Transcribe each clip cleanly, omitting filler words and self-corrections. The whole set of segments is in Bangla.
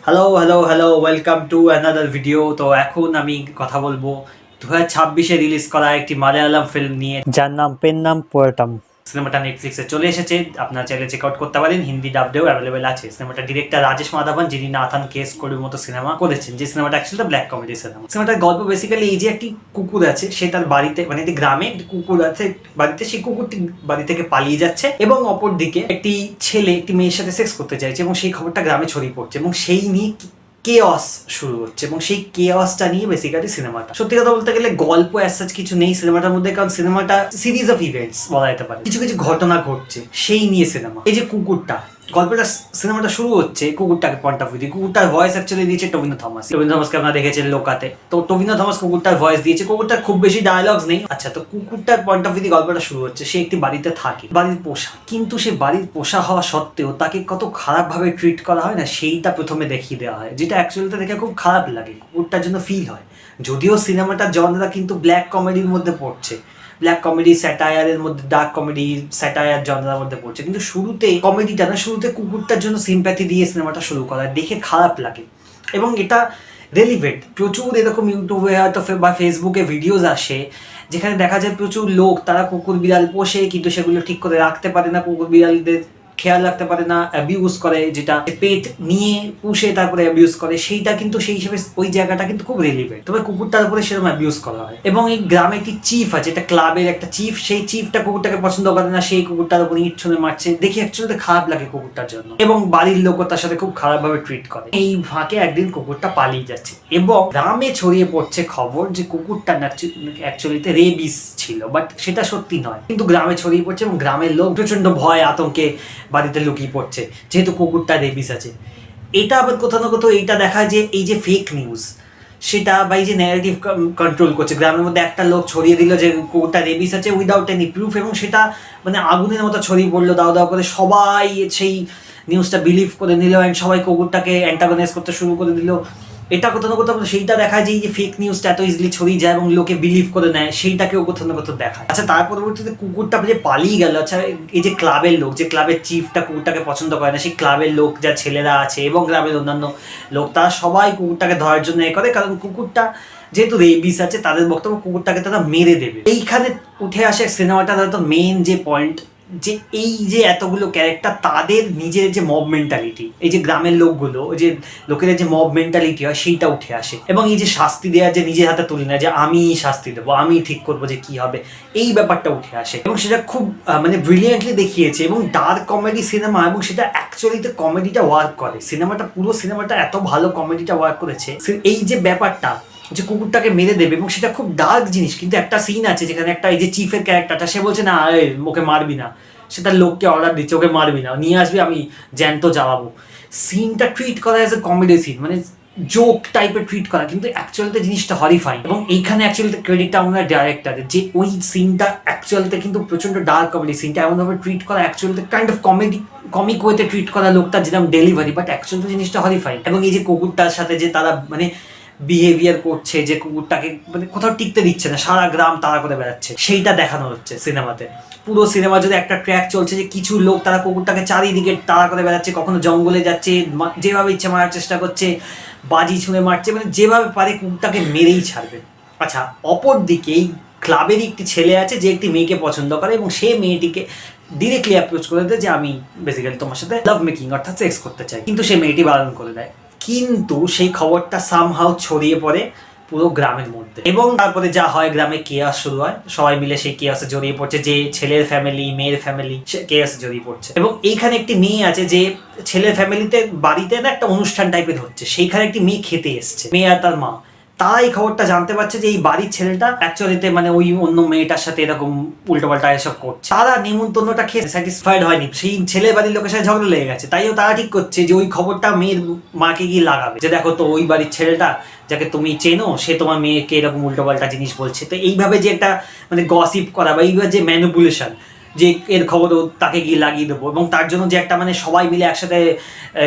Hello welcome to another video. তো এখন আমি কথা বলবো 2026-এ রিলিজ করা একটি মালায়ালাম ফিল্ম নিয়ে, যার নাম পেন্নাম পোয়েটাম। সিনেমাটা নেটফ্লিক্সে চলে এসেছে, আপনারা চাইলে চেক আউট করতে পারেন। হিন্দি ডাবডেও অ্যাভেলেবেল আছে। সিনেমাটা ডিরেক্টর রাজেশ মাধবন, যিনি নাথান কেস কোডির মতো সিনেমা করেছেন, যে সিনেমাটা অ্যাকচুয়ালি ব্ল্যাক কমেডি সিনেমা। সিনেমাটার গল্প বেসিক্যালি এই যে একটি কুকুর আছে, সে তার বাড়িতে মানে একটি গ্রামে একটি কুকুর আছে বাড়িতে, সেই কুকুরটি বাড়ি থেকে পালিয়ে যাচ্ছে এবং অপরদিকে একটি ছেলে একটি মেয়ের সাথে সেক্স করতে চাইছে এবং সেই খবরটা গ্রামে ছড়িয়ে পড়ছে এবং সেই নিয়ে কেওয়াস শুরু হচ্ছে এবং সেই কেওয়াসটা নিয়ে বেসিক্যালি সিনেমাটা। সত্যি কথা বলতে গেলে গল্প অ্যাজ সাচ কিছু নেই সিনেমাটার মধ্যে, কারণ সিনেমাটা সিরিজ অফ ইভেন্টস বলা যেতে পারে। কিছু কিছু ঘটনা ঘটছে সেই নিয়ে সিনেমা। এই যে কুকুরটা, গল্পটা সিনেমাটা শুরু হচ্ছে কুকুরটাকে পয়েন্ট অফ ভিউ দিয়ে। কুকুরটার ভয়েস অ্যাকচুয়ালি দিয়েছে টবিনো থমাসকে আপনারা দেখেছেন লোকাতে। তো টবিনো থমাস কুকুরটার ভয়েস দিয়েছে। কুকুরটার খুব বেশি ডায়ালগস নেই। আচ্ছা, তো কুকুরটার পয়েন্ট অফ ভিউ দিয়ে গল্পটা শুরু হচ্ছে। সে একটি বাড়িতে থাকে, বাড়ির পোষা, কিন্তু সে বাড়ির পোষা হওয়া সত্ত্বেও তাকে কত খারাপ ভাবে ট্রিট করা হয় না, সেইটা প্রথমে দেখিয়ে দেওয়া হয়, যেটা অ্যাকচুয়ালিতে দেখে খুব খারাপ লাগে, কুকুরটার জন্য ফিল হয়। যদিও সিনেমাটার জনরা কিন্তু ব্ল্যাক কমেডির মধ্যে পড়ছে, ব্ল্যাক কমেডি স্যাটায়ারের মধ্যে, ডার্ক কমেডি স্যাটায়ার জনরার মধ্যে পড়ছে, কিন্তু শুরুতে কমেডিটা না, শুরুতে কুকুরটার জন্য সিম্প্যাথি দিয়ে সিনেমাটা শুরু করা, দেখে খারাপ লাগে। এবং এটা রেলিভেন্ট। প্রচুর এরকম ইউটিউবে হয়তো বা ফেসবুকে ভিডিওস আসে যেখানে দেখা যায় প্রচুর লোক তারা কুকুর বিড়াল পোষে, কিন্তু সেগুলো ঠিক করে রাখতে পারে না, কুকুর বিড়ালদের খেয়াল রাখতে পারে না, অ্যাবিউজ করে, যেটা পেট নিয়ে পুষে তারপরে অ্যাবিউজ করে, সেইটা কিন্তু সেই হিসেবে ওই জায়গাটা কিন্তু খুব রেলিভেন্ট। তবে কুকুরটার উপরে সেরকম অ্যাবিউজ করা হয়। এবং এই গ্রামে একটি চিফ আছে, একটা ক্লাবের একটা চিফ, সেই চিফটা কুকুরটাকে পছন্দ করে না, সেই কুকুরটার উপর ইট ছুঁড়ে মারছে, দেখে অ্যাকচুয়ালি খারাপ লাগে কুকুরটার জন্য। এবং বাড়ির লোকও তার সাথে খুব খারাপভাবে ট্রিট করে। এই ফাঁকে একদিন কুকুরটা পালিয়ে যাচ্ছে এবং গ্রামে ছড়িয়ে পড়ছে খবর যে কুকুরটা অ্যাকচুয়ালিতে রেবিস ছিল, বাট সেটা সত্যি নয়, কিন্তু গ্রামে ছড়িয়ে পড়ছে এবং গ্রামের লোক প্রচন্ড ভয় আতঙ্কে বাড়িতে লুকিয়ে পড়ছে, যেহেতু কুকুরটা রেবিস আছে। এটা আবার কোথাও না কোথাও এইটা দেখায় যে এই যে ফেক নিউজ, সেটা বা এই যে ন্যারেটিভ কন্ট্রোল করছে। গ্রামের মধ্যে একটা লোক ছড়িয়ে দিল যে কুকুরটা রেবিস আছে উইদাউট এনি প্রুফ, এবং সেটা মানে আগুনের মতো ছড়িয়ে পড়লো দাও দাও করে, সবাই সেই নিউজটা বিলিভ করে নিল অ্যান্ড সবাই কুকুরটাকে অ্যান্টাগনাইজ করতে শুরু করে দিল। এটা কোথাও না কোথাও সেইটা দেখায় যে এই যে ফেক নিউজটা এত ইজিলি ছড়িয়ে যায় এবং লোকে বিলিভ করে নেয়, সেইটাকেও কোথাও না কোথাও দেখায়। আচ্ছা, তার পরবর্তীতে কুকুরটা যে পালিয়ে গেল, আচ্ছা এই যে ক্লাবের লোক, যে ক্লাবের চিফটা কুকুরটাকে পছন্দ করে না, সেই ক্লাবের লোক, যা ছেলেরা আছে এবং গ্রামের অন্যান্য লোক, তারা সবাই কুকুরটাকে ধরার জন্য এ করে, কারণ কুকুরটা যেহেতু রেবিস আছে, তাদের বক্তব্য কুকুরটাকে তারা মেরে দেবে। এইখানে উঠে আসে সিনেমাটার হয়তো মেইন যে পয়েন্ট, যে এই যে এতগুলো ক্যারেক্টার, তাদের নিজের যে মব মেন্টালিটি, এই যে গ্রামের লোকগুলো, ওই যে লোকেদের যে মব মেন্টালিটি হয়, সেইটা উঠে আসে। এবং এই যে শাস্তি দেওয়া, যে নিজের হাতে তুলি না, যে আমি শাস্তি দেবো, আমি ঠিক করবো যে কি হবে, এই ব্যাপারটা উঠে আসে। এবং সেটা খুব মানে ব্রিলিয়েন্টলি দেখিয়েছে এবং ডার্ক কমেডি সিনেমা, এবং সেটা অ্যাকচুয়ালিতে কমেডিটা ওয়ার্ক করে। সিনেমাটা, পুরো সিনেমাটা এত ভালো কমেডিটা ওয়ার্ক করেছে। এই যে ব্যাপারটা যে কুকুরটাকে মেরে দেবে, এবং সেটা খুব ডার্ক জিনিস, কিন্তু একটা সিন আছে যেখানে একটা এই যে চিফের ক্যারেক্টারটা, সে বলছে না ওকে মারবি না, সে তার লোককে অর্ডার দিচ্ছে ওকে মারবি না, নিয়ে আসবি, আমি জ্যান্ত জ্বালাবো। সিনটা ট্রিট করা অ্যাজ এ কমেডি সিন, মানে জোক টাইপের ট্রিট করা, কিন্তু অ্যাকচুয়ালিতে জিনিসটা হরিফাইং। এবং এইখানে অ্যাকচুয়ালিতে ক্রেডিটটা আমরা ডাইরেক্টরের, যে ওই সিনটা অ্যাকচুয়ালিতে কিন্তু প্রচন্ড ডার্ক কমেডি, সিনটা এমনভাবে ট্রিট করা, অ্যাকচুয়ালিতে কাইন্ড অফ কমিক ওয়েতে ট্রিট করা লোকটা, যেরকম ডেলিভারি, বাট অ্যাকচুয়ালি জিনিসটা হরিফাইং। এবং এই যে কুকুরটার সাথে যে তারা মানে বিহেভিয়ার করছে, যে কুকুরটাকে মানে কোথাও টিকতে দিচ্ছে না, সারা গ্রাম তাড়া করে বেড়াচ্ছে, সেইটা দেখানো হচ্ছে সিনেমাতে। পুরো সিনেমা যদি একটা ট্র্যাক চলছে যে কিছু লোক তারা কুকুরটাকে চারিদিকে তাড়া করে বেড়াচ্ছে, কখনো জঙ্গলে যাচ্ছে, যেভাবে ইচ্ছে মারার চেষ্টা করছে, বাজি ছুঁড়ে মারছে, মানে যেভাবে পারে কুকুরটাকে মেরেই ছাড়বে। আচ্ছা, অপর দিকে এই ক্লাবেরই একটি ছেলে আছে যে একটি মেয়েকে পছন্দ করে, এবং সে মেয়েটিকে ডিরেক্টলি অ্যাপ্রোচ করে দেয় যে আমি বেসিক্যালি তোমার সাথে লাভ মেকিং অর্থাৎ সেক্স করতে চাই, কিন্তু সে মেয়েটি বারণ করে দেয়। কিন্তু সেই খবরটা সামহাউ ছড়িয়ে পড়ে পুরো গ্রামের মধ্যে, এবং তারপরে যা হয়, গ্রামে কেয়াস শুরু হয়, সবাই মিলে সেই কেয়াসে জড়িয়ে পড়ছে, যে ছেলের ফ্যামিলি মেয়ের ফ্যামিলি সে কেয়াসে জড়িয়ে পড়ছে। এবং এইখানে একটি মেয়ে আছে, যে ছেলের ফ্যামিলিতে বাড়িতে না একটা অনুষ্ঠান টাইপের হচ্ছে, সেইখানে একটি মেয়ে খেতে এসছে, মেয়ে আর তার মা। তারা এই খবরটা জানতে পারছে যে এই বাড়ির ছেলেটা অ্যাকচুয়ালিতে মানে ওই অন্য মেয়েটার সাথে এরকম উল্টোপাল্টা এসব করছে। তারা নেমন্তন্নটা খেয়ে স্যাটিসফাইড হয়নি, সেই ছেলের বাড়ির লোকের সাথে ঝগড়া লেগে গেছে, তাইও তারা ঠিক করছে যে ওই খবরটা মেয়ের মাকে গিয়ে লাগাবে, যে দেখো তো ওই বাড়ির ছেলেটা যাকে তুমি চেনো, সে তোমার মেয়েকে এরকম উল্টোপাল্টা জিনিস বলছে। তো এইভাবে যে একটা মানে গসিপ করা, বা এইভাবে যে ম্যানিপুলেশন, যে এর খবর তাকে গিয়ে লাগিয়ে দেবো, এবং তার জন্য যে একটা মানে সবাই মিলে একসাথে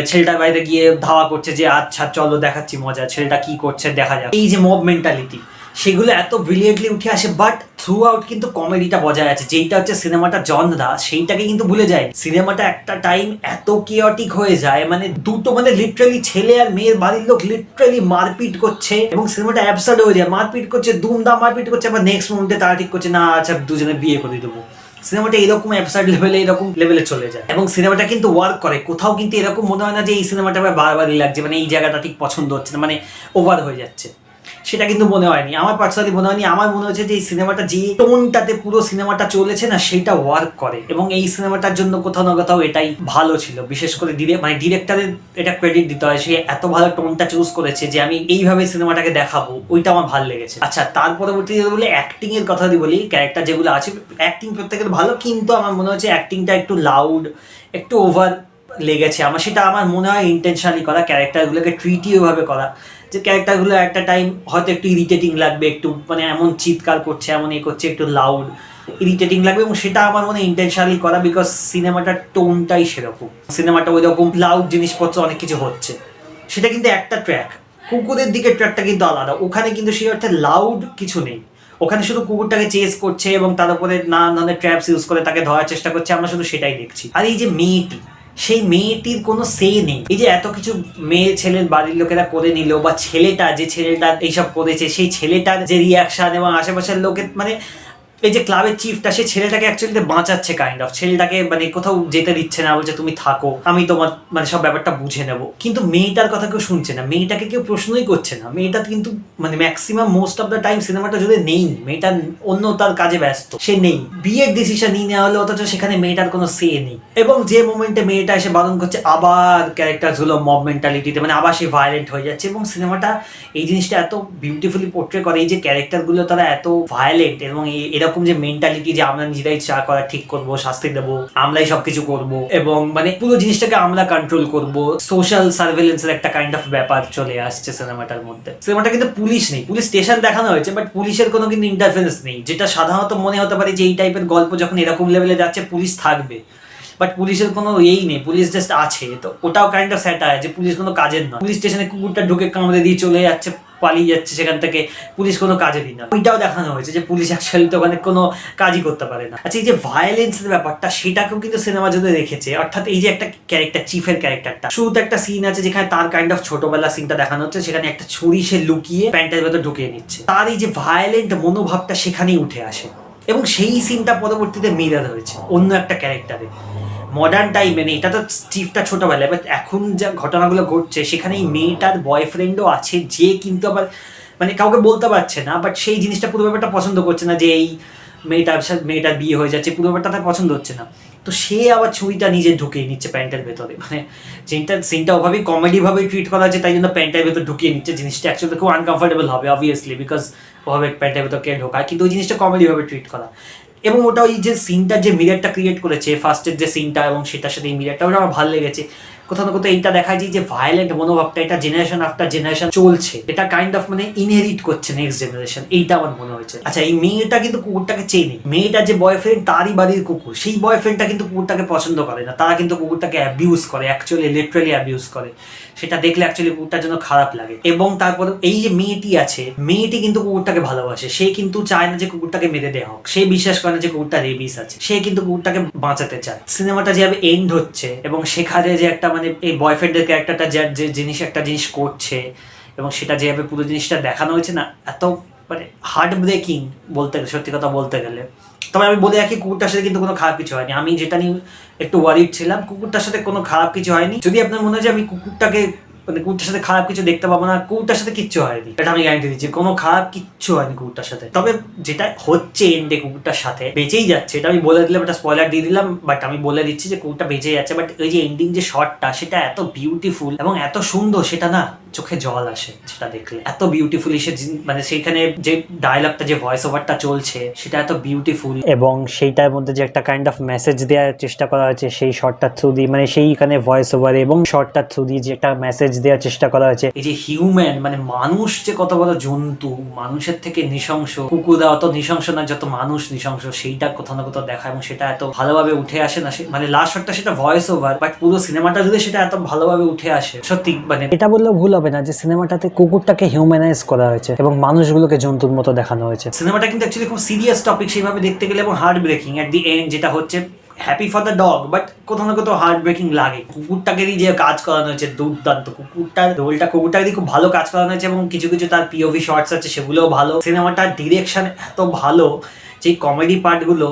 ছেলেটার বাড়িতে গিয়ে ধাওয়া করছে, যে আচ্ছা চলো দেখাচ্ছি মজা, ছেলেটা কি করছে দেখা যাক, এই যে মব মেন্টালিটি, সেগুলো এত ব্রিলিয়েন্টলি উঠে আসে, বাট থ্রু আউট কিন্তু কমেডিটা বজায় আছে, যেইটা হচ্ছে সিনেমাটা জনরা সেইটাকে কিন্তু ভুলে যায়। সিনেমাটা একটা টাইম এত কিওটিক হয়ে যায়, মানে দুটো মানে লিটারালি ছেলে আর মেয়ের বাড়ির লোক লিটারালি মারপিট করছে এবং সিনেমাটা অ্যাবসার্ড হয়ে যায়, মারপিট করছে, দুমদাম মারপিট করছে, আবার নেক্সট মোমেন্টে তারা ঠিক করছে না আচ্ছা দুজনে বিয়ে করে দেবো। সিনেমাটা এরকম অ্যাবসার্ড লেভেলে এরকম লেভেলে চলে যায় এবং সিনেমাটা কিন্তু ওয়ার্ক করে। কোথাও কিন্তু এরকম মনে হয় না যে এই সিনেমাটা আবার বারবারই লাগছে, মানে এই জায়গাটা ঠিক পছন্দ হচ্ছে না, মানে ওভার হয়ে যাচ্ছে, সেটা কিন্তু মনে হয়নি। আমার পার্সোনালি মনে হয়নি। আমার মনে হচ্ছে যে এই সিনেমাটা যে টোনটাতে পুরো সিনেমাটা চলেছে না সেটা ওয়ার্ক করে এবং এই সিনেমাটার জন্য কোথাও না কোথাও এটাই ভালো ছিল। বিশেষ করে মানে ডিরেক্টরের এটা ক্রেডিট দিতে হয়, সে এত ভালো টোনটা চুজ করেছে যে আমি এইভাবে সিনেমাটাকে দেখাবো, ওইটা আমার ভালো লেগেছে। আচ্ছা, তার পরবর্তীতে বলে অ্যাক্টিং এর কথা বলি, ক্যারেক্টার যেগুলো আছে অ্যাক্টিং প্রত্যেকের ভালো, কিন্তু আমার মনে হচ্ছে অ্যাক্টিংটা একটু লাউড, একটু ওভার লেগেছে আমার। সেটা আমার মনে হয় ইন্টেনশনালি করা, ক্যারেক্টারগুলোকে ট্রিটি ওইভাবে করা যে ক্যারেক্টারগুলো একটা টাইম হয়তো একটু ইরিটেটিং লাগবে, একটু মানে এমন চিৎকার করছে, এমন এ করছে, একটু লাউড ইরিটেটিং লাগবে, এবং সেটা আমার মনে ইন্টেনশনালি করা, বিকজ সিনেমাটার টোনটাই সেরকম। সিনেমাটা ওই রকম লাউড জিনিসপত্র অনেক কিছু হচ্ছে, সেটা কিন্তু একটা ট্র্যাক। কুকুরের দিকে ট্র্যাকটা কিন্তু আলাদা, ওখানে কিন্তু সেই অর্থে লাউড কিছু নেই, ওখানে শুধু কুকুরটাকে চেস করছে এবং তার উপরে নানান ধরনের ট্র্যাপস ইউজ করে তাকে ধরার চেষ্টা করছে, আমরা শুধু সেটাই দেখছি। আর এই যে মেয়েটি, সেই মেয়েটির কোনো সে নেই। এই যে এত কিছু মেয়ে ছেলের বাড়ির লোকেরা করে নিল, বা ছেলেটা যে ছেলেটা এইসব করেছে সেই ছেলেটার যে রিয়াকশন এবং আশেপাশের লোকের মানে এই যে ক্লাবের চিফটা, সে ছেলেটাকে অ্যাকচুয়ালি বাঁচাচ্ছে কাইন্ড অফ, ছেলেটাকে মানে কোথাও যেতে দিচ্ছে না, বলছে তুমি থাকো, আমি তোমার মানে সব ব্যাপারটা বুঝে নেবো। কিন্তু মেয়েটার কথা কেউ শুনছে না, মেয়েটাকে কেউ প্রশ্নই করছে না। মেয়েটা কিন্তু মানে maximum most of the time সিনেমাটা যদি নেই, মেয়েটা অন্য তার কাজে ব্যস্ত, সে নেই, বিয়ের ডিসিশন নিয়ে নেওয়া হলো, অথচ সেখানে মেয়েটার কোনো সে নেই। এবং যে মোমেন্টে মেয়েটা এসে বারণ করছে, আবার ক্যারেক্টার গুলো মব মেন্টালিটিতে, মানে আবার সে ভায়োলেন্ট হয়ে যাচ্ছে। এবং সিনেমাটা এই জিনিসটা এত বিউটিফুলি পোর্ট্রে করে, এই যে ক্যারেক্টারগুলো তারা এত ভায়োলেন্ট এবং এরকম যে মেন্টালিটি যে আমরা নিজেরাই চা করা ঠিক করবো, শাস্তি দেবো, আমরাই সবকিছু করব, এবং মানে পুরো জিনিসটাকে আমরা কন্ট্রোল করব, সোশ্যাল সার্ভেলেন্সের একটা কাইন্ড অফ ব্যাপার চলে আসছে সিনেমাটার মধ্যে। সিনেমাটা কিন্তু পুলিশ নেই, পুলিশ স্টেশন দেখানো হয়েছে, বাট পুলিশের কোনো কিন্তু ইন্টারফারেন্স নেই, যেটা সাধারণত মনে হতে পারে যে এই টাইপের গল্প যখন এরকম লেভেলে যাচ্ছে পুলিশ থাকবে, বাট পুলিশের কোনো এই নেই, পুলিশ জাস্ট আছে। তো ওটাও কাইন্ড অফ স্যাটায়ার যে পুলিশ কোনো কাজের নয়। পুলিশ স্টেশনে কুকুরটা ঢুকে কামড়ে দিয়ে চলে যাচ্ছে, পালিয়ে যাচ্ছে সেখান থেকে, পুলিশ কোনো কাজে দিই না। ওইটাও দেখানো হয়েছে যে পুলিশ অ্যাকচুয়ালি তো ওখানে কোনো কাজই করতে পারে না। আচ্ছা, এই যে ভায়োলেন্সের ব্যাপারটা সেটাকেও কিন্তু সিনেমা জুড়ে রেখেছে। অর্থাৎ এই যে একটা ক্যারেক্টার, চিফের ক্যারেক্টারটা, শুরুতে একটা সিন আছে যেখানে তার কাইন্ড অফ ছোটবেলা সিনটা দেখানো হচ্ছে, সেখানে একটা ছুরি সে লুকিয়ে প্যান্টের ভেতর ঢুকিয়ে নিচ্ছে, তার এই যে ভায়োলেন্ট মনোভাবটা সেখানেই উঠে আসে, এবং সেই সিনটা পরবর্তীতে মিরার হয়েছে অন্য একটা ক্যারেক্টারে মডার্ন টাইমে। এটা তো চিফটা ছোটবেলায়, বাট এখন যা ঘটনাগুলো ঘটছে সেখানে এই মেয়েটার বয়ফ্রেন্ডও আছে, যে কিন্তু আবার মানে কাউকে বলতে পারছে না, বাট সেই জিনিসটা পুরো ব্যাপারটা পছন্দ করছে না যে এই মেয়েটার বিয়ে হয়ে যাচ্ছে, পুরো ব্যাপারটা তার পছন্দ হচ্ছে না। তো সে আবার ছুরিটা নিজে ঢুকিয়ে নিচ্ছে প্যান্টের ভেতরে, মানে সিনটা ওভাবেই কমেডিভাবেই ট্রিট করা হচ্ছে, তাই জন্য প্যান্টের ভেতর ঢুকিয়ে নিচ্ছে। জিনিসটা অ্যাকচুয়ালি খুব আনকমফোর্টেবল হবে অবভিয়াসলি, বিকজ ওভাবে প্যান্টের ভেতর কে ঢোকায়, কিন্তু ওই জিনিসটা কমেডিভাবে ট্রিট করা। এবং ওটা ওই যে সিনটার যে মিরারটা ক্রিয়েট করেছে ফার্স্টের যে সিনটা, এবং সেটার সাথে এই মিরারটা, ওটা আমার ভালো লেগেছে। কোথাও না কোথাও এইটা দেখা যায় যে ভায়োলেন্ট মনোভাবটা এটা জেনারেশন আফটার জেনারেশন চলছে, এটা কাইন্ড অফ মানে ইনহেরিট করছে নেক্সট জেনারেশন, এইটা আমার মনে হয়েছে। আচ্ছা, এই মেয়েটা কিন্তু কুকুরটাকে চেনে, মেয়েটার যে বয়ফ্রেন্ড তারই বাড়ির কুকুর, সেই বয়ফ্রেন্ডটা কিন্তু কুকুরটাকে পছন্দ করে না, তারা কিন্তু কুকুরটাকে অ্যাবিউজ করে, অ্যাকচুয়ালি লিটারালি অ্যাবিউজ করে। সেটা দেখলে অ্যাকচুয়ালি কুকুরটার জন্য খারাপ লাগে। এবং তারপর এই যে মেয়েটি আছে, মেয়েটি কিন্তু কুকুরটাকে ভালোবাসে, সে কিন্তু চায় না যে কুকুরটাকে মেরে দেওয়া হোক, সে বিশ্বাস করে না যে কুকুরটা রেবিস আছে, সে কিন্তু কুকুরটাকে বাঁচাতে চায়। সিনেমাটা যেভাবে এন্ড হচ্ছে এবং সেখানে যে একটা মানে এই বয়ফ্রেন্ডের ক্যারেক্টারটা যে একটা জিনিস করছে, এবং সেটা যেভাবে পুরো জিনিসটা দেখানো হয়েছে না, এত মানে হার্ট ব্রেকিং বলতে সত্যি কথা বলতে গেলে। তবে আমি বলে রাখি, কুকুরটার সাথে কিন্তু কোনো খারাপ কিছু হয়নি। আমি যেটা নিয়ে একটু ওয়ারিড ছিলাম, কুকুরটার সাথে কোনো খারাপ কিছু হয়নি। যদি আপনার মনে হয় যে আমি কুকুরটাকে মানে কুকুরটার সাথে খারাপ কিছু দেখতে পাবো না, কুকুরটার সাথে কিচ্ছু হয়নি, এটা আমি গ্যারান্টি দিচ্ছি, কোনো খারাপ কিচ্ছু হয়নি কুকুরটার সাথে। তবে যেটা হচ্ছে এন্ডে কুকুরটার সাথে বেঁচেই যাচ্ছে, এটা আমি বলে দিলাম, এটা স্পয়লার দিয়ে দিলাম, বাট আমি বলে দিচ্ছি যে কুকুরটা বেঁচে যাচ্ছে। বাট ওই যে এন্ডিং যে শটটা, সেটা এত বিউটিফুল এবং এত সুন্দর, সেটা না চোখে জল আসে সেটা দেখলে। এত বিউটিফুলি সে মানে সেইখানে যে ডায়লগটা, যে ভয়েস ওভারটা চলছে, সেটা এত বিউটিফুল, এবং সেইটার মধ্যে যে একটা কাইন্ড অফ মেসেজ দেওয়ার চেষ্টা করা হয়েছে সেই শটটার থ্রু দিয়ে, মানে সেইখানে ভয়েস ওভার এবং শটটার থ্রু দিয়ে যে একটা মেসেজ দেওয়ার চেষ্টা করা হয়েছে। এই যে হিউম্যান মানে মানুষ যে কত বড় জন্তু, মানুষের থেকে নৃশংস, কুকুররা অত নৃশংস না যত মানুষ নৃশংস, সেইটা কোথাও না কোথাও দেখা এবং সেটা এত ভালোভাবে উঠে আসে না। মানে লাস্ট শটটা সেটা ভয়েস ওভার, বাট পুরো সিনেমাটা যদি সেটা এত ভালোভাবে উঠে আসে, সত্যি মানে এটা বললেও ভুল হবে না যে সিনেমাটাতে কুকুরটাকে হিউম্যানাইজ করা হয়েছে এবং মানুষগুলোকে জন্তুর মতো দেখানো হয়েছে। সিনেমাটা কিন্তু অ্যাকচুয়ালি খুব সিরিয়াস টপিক সেইভাবে দেখতে গেলে এবং heart breaking at the end, যেটা হচ্ছে happy for the dog but কোথাও না কোথাও হার্ট ব্রেকিং লাগে। কুকুরটাকে দিয়ে যে কাজ করানো হয়েছে দুর্দান্ত, কুকুরটার রোলটা কুকুরটাকে দিয়ে খুব ভালো কাজ করানো হয়েছে এবং কিছু কিছু তার পিওভি শর্টস আছে সেগুলোও ভালো। সিনেমাটার ডিরেকশন এত ভালো যে কমেডি পার্টগুলো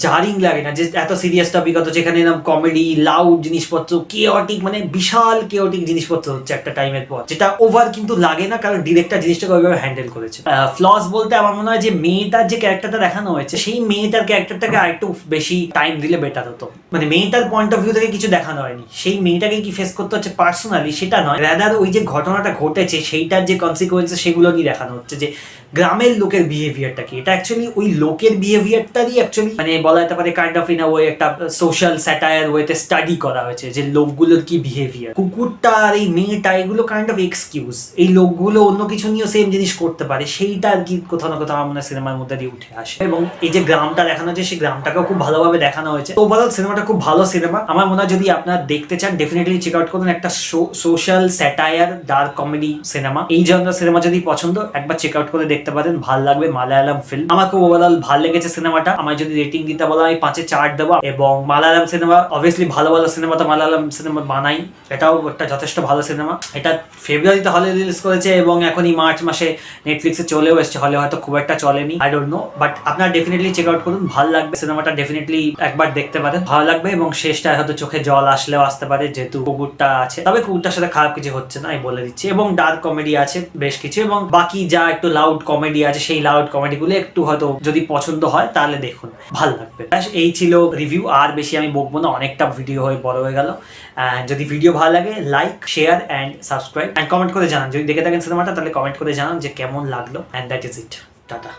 জারিং লাগে না, যে এত সিরিয়াস টপিক অথচ যেখানে এরকম কমেডি লাউড জিনিসপত্র কেওটিক মানে বিশাল কেওটিক জিনিসপত্র হচ্ছে একটা টাইমের পর, যেটা ওভার কিন্তু লাগে না কারণ ডিরেক্টর জিনিসটাকে ওইভাবে হ্যান্ডেল করেছে। ফ্লস বলতে আমার মনে হয় যে মেয়েটার যে ক্যারেক্টারটা দেখানো হয়েছে সেই মেয়েটার ক্যারেক্টারটাকে আরেকটু বেশি টাইম দিলে বেটার হতো। মানে মেয়েটার পয়েন্ট অফ ভিউ থেকে কিছু দেখানো হয়নি, সেই মেয়েটাকে কি ফেস করতে হচ্ছে পার্সোনালি সেটা নয়, রাদার ওই যে ঘটনাটা ঘটেছে সেইটার যে কনসিকুয়েন্সেস সেগুলো নিয়ে দেখানো হচ্ছে যে গ্রামের লোকের বিহেভিয়ারটা কি। এটা অ্যাকচুয়ালি ওই লোকের বিহেভিয়ারটারই অ্যাকচুয়ালি মানে বলা যেতে পারে kind of in a way একটা সোশ্যাল স্যাটায়ার ওয়েতে স্টাডি করা হয়েছে যে লোকগুলোর কি বিহেভিয়ার। কুকুরটা আর এই মেয়েটা এগুলো কাইন্ড অফ এক্সকিউজ, এই লোকগুলো অন্য কিছু নিয়েও সেম জিনিস করতে পারে সেইটা আর কি কোথাও না কোথাও আমার মনে হয় সিনেমার মধ্যে দিয়ে উঠে আসে। এবং এই যে গ্রামটা দেখানো হয়েছে সেই গ্রামটাকেও খুব ভালোভাবে দেখানো হয়েছে। ওভারঅল সিনেমাটা খুব ভালো সিনেমা আমার মনে হয়। যদি আপনারা দেখতে চান ডেফিনেটলি চেক আউট করুন, একটা social satire dark comedy cinema. এই জনের সিনেমা যদি পছন্দ একবার চেক আউট করে দেখতে পারেন, ভালো লাগবে। মালায়ালাম ফিল্ম, আমার খুব ওভারঅল ভালো লেগেছে সিনেমাটা। আমার যদি রেটিং দিতে বলা আমি 5/4 দেবো। এবং মালায়ালাম সিনেমা অবভিয়াসলি ভালো ভালো সিনেমা তো মালায়ালাম সিনেমা বানাই, এটাও একটা যথেষ্ট ভালো সিনেমা। এটা ফেব্রুয়ারিতে হলে রিলিজ করেছে এবং এখনই মার্চ মাসে নেটফ্লিক্সে চলেও এসছে, হলে হয়তো খুব একটা চলেনি, আই ডোন্ট নো, বাট আপনারা ডেফিনেটলি চেক আউট করুন, ভালো লাগবে সিনেমাটা। ডেফিনেটলি একবার দেখতে পারেন, ভালো লাগবে। এবং শেষটা হয়তো চোখে জল আসলেও আসতে পারে যেহেতু কুকুরটা আছে, তবে কুকুরটার সাথে খারাপ কিছু হচ্ছে না আমি বলে দিচ্ছি। এবং ডার্ক কমেডি আছে বেশ কিছু, এবং বাকি যা একটু লাউড কমেডি আছে সেই লাউড কমেডিগুলো একটু হয়তো যদি পছন্দ হয় তাহলে দেখুন, ভালো লাগবে। এই ছিল রিভিউ, আর বেশি আমি বকবো না, অনেকটা ভিডিও হয়ে বড় হয়ে গেল। যদি ভিডিও ভালো লাগে like share and subscribe and comment করে জানান। যদি দেখে থাকেন সিনেমাটা তাহলে কমেন্ট করে জানান যে কেমন লাগলো। And that is it, tata.